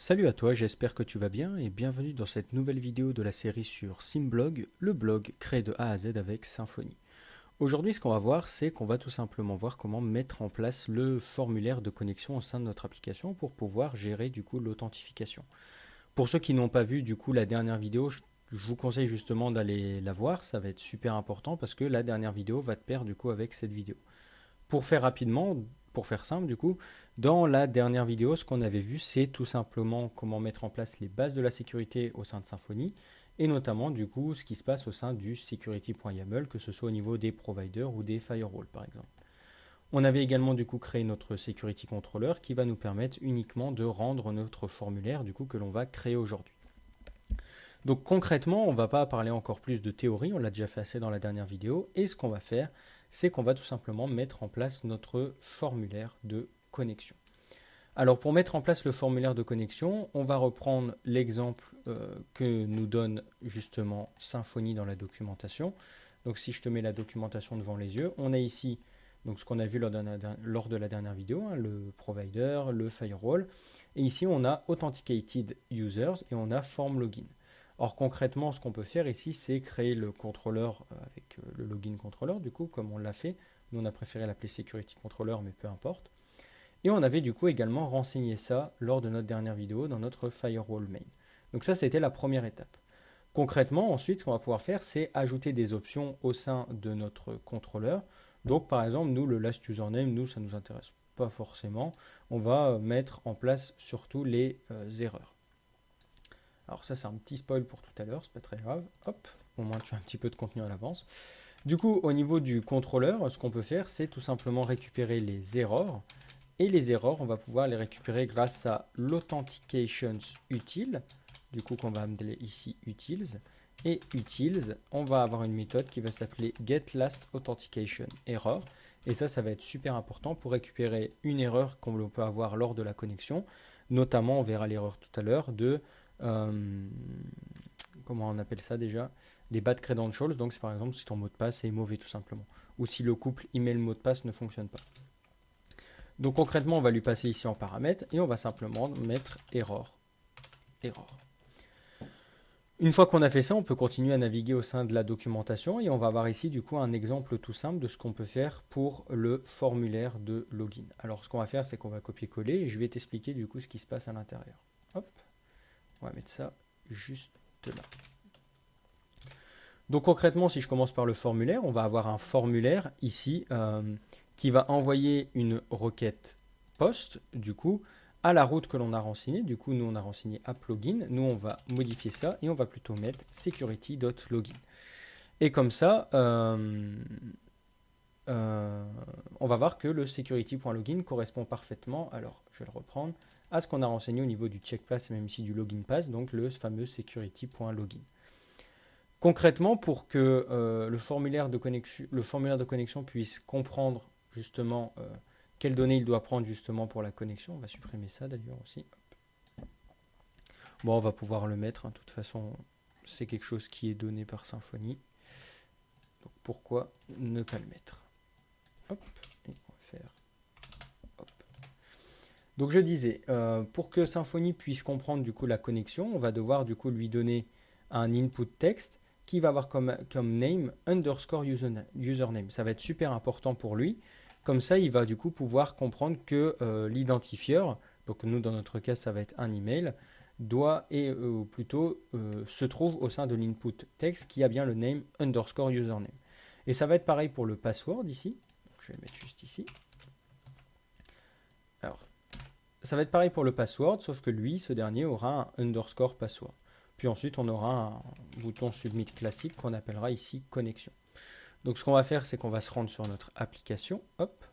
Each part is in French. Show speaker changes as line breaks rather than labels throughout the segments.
Salut à toi, j'espère que tu vas bien et bienvenue dans cette nouvelle vidéo de la série sur Symblog, le blog créé de A à Z avec Symfony. Aujourd'hui, ce qu'on va voir, c'est qu'on va tout simplement voir comment mettre en place le formulaire de connexion au sein de notre application pour pouvoir gérer du coup l'authentification. Pour ceux qui n'ont pas vu du coup la dernière vidéo, je vous conseille justement d'aller la voir, ça va être super important parce que la dernière vidéo va te perdre du coup avec cette vidéo. Pour faire rapidement, pour faire simple du coup, dans la dernière vidéo, ce qu'on avait vu, c'est tout simplement comment mettre en place les bases de la sécurité au sein de Symfony, et notamment du coup ce qui se passe au sein du security.yaml, que ce soit au niveau des providers ou des firewalls par exemple. On avait également du coup créé notre security controller qui va nous permettre uniquement de rendre notre formulaire du coup que l'on va créer aujourd'hui. Donc concrètement, on ne va pas parler encore plus de théorie, on l'a déjà fait assez dans la dernière vidéo, et ce qu'on va faire, c'est qu'on va tout simplement mettre en place notre formulaire de connexion. Alors pour mettre en place le formulaire de connexion, on va reprendre l'exemple que nous donne justement Symfony dans la documentation. Donc si je te mets la documentation devant les yeux, on a ici donc ce qu'on a vu lors de la dernière vidéo, hein, le provider, le firewall, et ici on a Authenticated Users et on a Form Login. Or concrètement, ce qu'on peut faire ici, c'est créer le contrôleur avec le login controller, du coup, comme on l'a fait. Nous, on a préféré l'appeler security controller, mais peu importe. Et on avait du coup également renseigné ça lors de notre dernière vidéo dans notre firewall main. Donc ça, c'était la première étape. Concrètement, ensuite, ce qu'on va pouvoir faire, c'est ajouter des options au sein de notre contrôleur. Donc par exemple, nous, le last username, nous, ça ne nous intéresse pas forcément. On va mettre en place surtout les erreurs. Alors ça c'est un petit spoil pour tout à l'heure, c'est pas très grave. Hop, au moins tu as un petit peu de contenu à l'avance. Du coup, au niveau du contrôleur, ce qu'on peut faire, c'est tout simplement récupérer les erreurs. Et les erreurs, on va pouvoir les récupérer grâce à l'authentications utile. Du coup, qu'on va amener ici utils. Et utils, on va avoir une méthode qui va s'appeler getLastAuthenticationError. Et ça va être super important pour récupérer une erreur qu'on peut avoir lors de la connexion. Notamment, on verra l'erreur tout à l'heure de comment on appelle ça déjà, les bad credentials. Donc c'est par exemple si ton mot de passe est mauvais tout simplement, ou si le couple email mot de passe ne fonctionne pas. Donc concrètement, on va lui passer ici en paramètres et on va simplement mettre error. Une fois qu'on a fait ça, on peut continuer à naviguer au sein de la documentation et on va avoir ici du coup un exemple tout simple de ce qu'on peut faire pour le formulaire de login. Alors ce qu'on va faire, c'est qu'on va copier-coller et je vais t'expliquer du coup ce qui se passe à l'intérieur. Hop, on va mettre ça juste là. Donc concrètement, si je commence par le formulaire, on va avoir un formulaire ici qui va envoyer une requête post, du coup, à la route que l'on a renseignée. Du coup, nous, on a renseigné app-login. Nous, on va modifier ça et on va plutôt mettre security.login. Et comme ça, on va voir que le security.login correspond parfaitement, alors je vais le reprendre, à ce qu'on a renseigné au niveau du check pass et même ici du login pass, donc le fameux security.login. Concrètement, pour que le formulaire de connexion puisse comprendre justement quelles données il doit prendre justement pour la connexion, on va supprimer ça d'ailleurs aussi. Hop. Bon, on va pouvoir le mettre, hein. De toute façon, c'est quelque chose qui est donné par Symfony. Donc pourquoi ne pas le mettre? Hop, et on va faire. Hop. Donc je disais, pour que Symfony puisse comprendre du coup la connexion, on va devoir du coup lui donner un input texte qui va avoir comme name underscore username. Ça va être super important pour lui. Comme ça, il va du coup pouvoir comprendre que l'identifieur, donc nous dans notre cas ça va être un email, doit ou plutôt se trouve au sein de l'input text qui a bien le name underscore username. Et ça va être pareil pour le password ici. Donc, je vais le mettre juste ici. Alors, ça va être pareil pour le password, sauf que lui, ce dernier, aura un underscore password. Puis ensuite, on aura un bouton submit classique qu'on appellera ici connexion. Donc ce qu'on va faire, c'est qu'on va se rendre sur notre application, hop,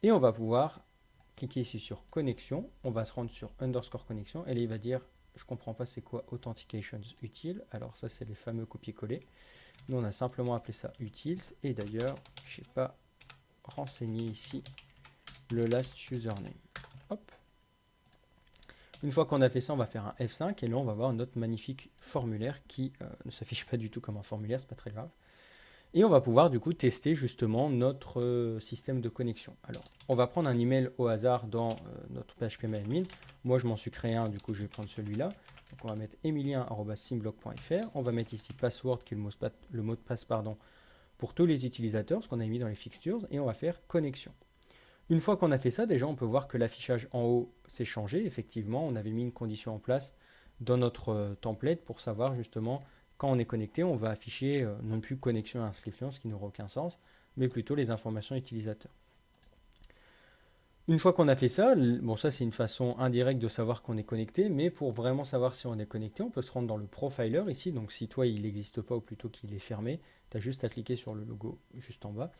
et on va pouvoir cliquer ici sur connexion, on va se rendre sur underscore connexion, et là il va dire, je ne comprends pas c'est quoi authentications utile, alors ça c'est les fameux copier-coller. Nous on a simplement appelé ça utils, et d'ailleurs, je n'ai pas renseigné ici le last username. Hop. Une fois qu'on a fait ça, on va faire un F5 et là on va voir notre magnifique formulaire qui ne s'affiche pas du tout comme un formulaire, c'est pas très grave. Et on va pouvoir du coup tester justement notre système de connexion. Alors, on va prendre un email au hasard dans notre PHP admin. Moi, je m'en suis créé un, du coup, je vais prendre celui-là. Donc, on va mettre emilien@simblog.fr. On va mettre ici password, qui est le mot de passe, pardon, pour tous les utilisateurs, ce qu'on a mis dans les fixtures, et on va faire connexion. Une fois qu'on a fait ça, déjà, on peut voir que l'affichage en haut s'est changé. Effectivement, on avait mis une condition en place dans notre template pour savoir justement quand on est connecté, on va afficher non plus connexion et inscription, ce qui n'aura aucun sens, mais plutôt les informations utilisateurs. Une fois qu'on a fait ça, bon ça c'est une façon indirecte de savoir qu'on est connecté, mais pour vraiment savoir si on est connecté, on peut se rendre dans le profiler ici, donc si toi il n'existe pas ou plutôt qu'il est fermé, tu as juste à cliquer sur le logo juste en bas.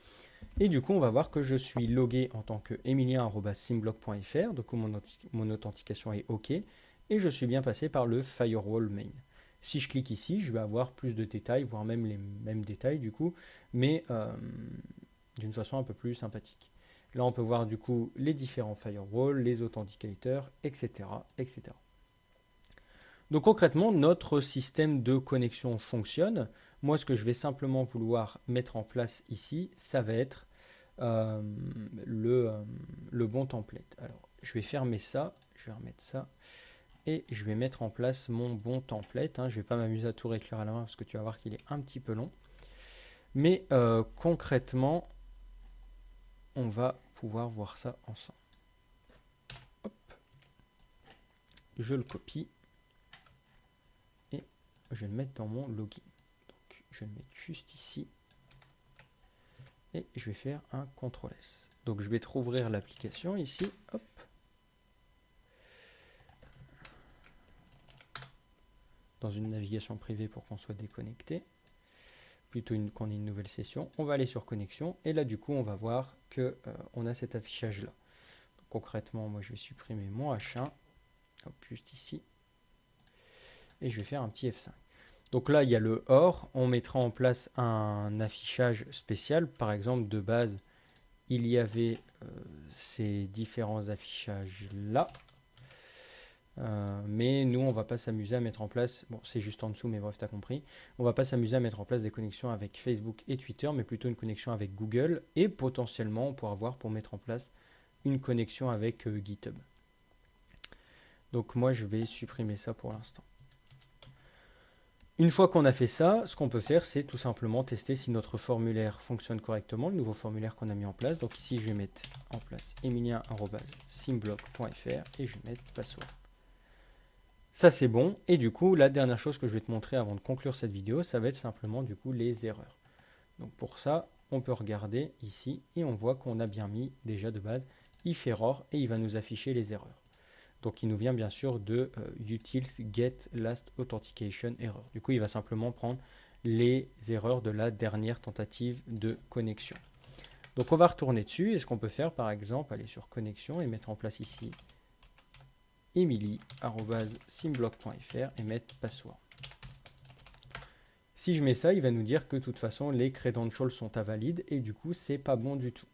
Et du coup on va voir que je suis logué en tant que emilien@simblog.fr, donc mon authentification est OK, et je suis bien passé par le firewall main. Si je clique ici, je vais avoir plus de détails, voire même les mêmes détails du coup, mais d'une façon un peu plus sympathique. Là, on peut voir du coup les différents firewalls, les authenticators, etc., etc. Donc concrètement, notre système de connexion fonctionne. Moi, ce que je vais simplement vouloir mettre en place ici, ça va être le bon template. Alors, je vais fermer ça, je vais remettre ça, et je vais mettre en place mon bon template. Je ne vais pas m'amuser à tout réécrire à la main parce que tu vas voir qu'il est un petit peu long. Mais concrètement, on va pouvoir voir ça ensemble. Hop. Je le copie et je vais le mettre dans mon login. Donc, je vais le mettre juste ici et je vais faire un CTRL-S. Donc, je vais rouvrir l'application ici. Hop. Dans une navigation privée pour qu'on soit déconnecté. Plutôt qu'on ait une nouvelle session. On va aller sur connexion et là, du coup, on va voir que on a cet affichage-là. Concrètement, moi, je vais supprimer mon H1. Hop, juste ici. Et je vais faire un petit F5. Donc là, il y a le OR. On mettra en place un affichage spécial. Par exemple, de base, il y avait ces différents affichages-là. Mais nous, on ne va pas s'amuser à mettre en place, bon, c'est juste en dessous, mais bref, tu as compris. On ne va pas s'amuser à mettre en place des connexions avec Facebook et Twitter, mais plutôt une connexion avec Google. Et potentiellement, on pourra voir pour mettre en place une connexion avec GitHub. Donc moi, je vais supprimer ça pour l'instant. Une fois qu'on a fait ça, ce qu'on peut faire, c'est tout simplement tester si notre formulaire fonctionne correctement, le nouveau formulaire qu'on a mis en place. Donc ici, je vais mettre en place emilien@simblog.fr et je vais mettre password. Ça, c'est bon. Et du coup, la dernière chose que je vais te montrer avant de conclure cette vidéo, ça va être simplement du coup les erreurs. Donc pour ça, on peut regarder ici et on voit qu'on a bien mis déjà de base if error et il va nous afficher les erreurs. Donc il nous vient bien sûr de utils get last authentication error. Du coup, il va simplement prendre les erreurs de la dernière tentative de connexion. Donc on va retourner dessus et ce qu'on peut faire par exemple, aller sur connexion et mettre en place ici emily@simblog.fr et mettre password. Si je mets ça, il va nous dire que de toute façon les credentials sont invalides et du coup c'est pas bon du tout.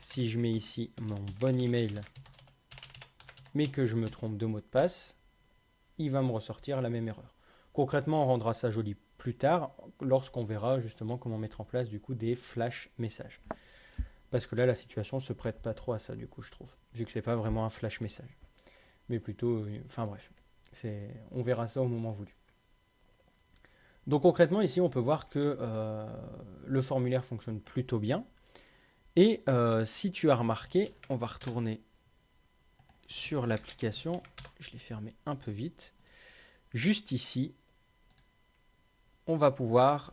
Si je mets ici mon bon email mais que je me trompe de mot de passe, il va me ressortir la même erreur. Concrètement, on rendra ça joli plus tard, lorsqu'on verra justement comment mettre en place du coup des flash messages. Parce que là, la situation ne se prête pas trop à ça, du coup, je trouve. Vu que c'est pas vraiment un flash message. Mais plutôt, enfin bref, on verra ça au moment voulu. Donc concrètement, ici, on peut voir que le formulaire fonctionne plutôt bien. Et si tu as remarqué, on va retourner sur l'application, je l'ai fermé un peu vite, juste ici, on va pouvoir,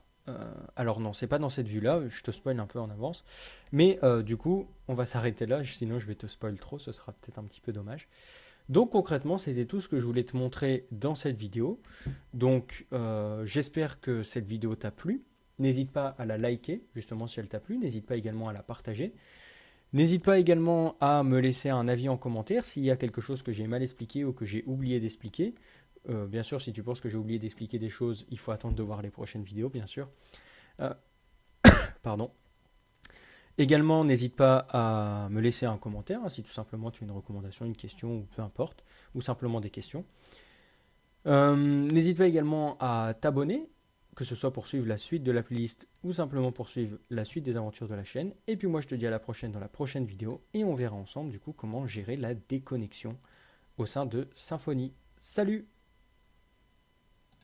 alors non, c'est pas dans cette vue-là, je te spoil un peu en avance, mais du coup, on va s'arrêter là, sinon je vais te spoil trop, ce sera peut-être un petit peu dommage. Donc concrètement, c'était tout ce que je voulais te montrer dans cette vidéo. Donc j'espère que cette vidéo t'a plu. N'hésite pas à la liker, justement si elle t'a plu, n'hésite pas également à la partager. N'hésite pas également à me laisser un avis en commentaire s'il y a quelque chose que j'ai mal expliqué ou que j'ai oublié d'expliquer. Bien sûr, si tu penses que j'ai oublié d'expliquer des choses, il faut attendre de voir les prochaines vidéos, bien sûr. Pardon. Également, n'hésite pas à me laisser un commentaire, si tout simplement tu as une recommandation, une question, ou peu importe, ou simplement des questions. N'hésite pas également à t'abonner, que ce soit pour suivre la suite de la playlist ou simplement pour suivre la suite des aventures de la chaîne. Et puis moi je te dis à la prochaine dans la prochaine vidéo et on verra ensemble du coup comment gérer la déconnexion au sein de Symfony. Salut!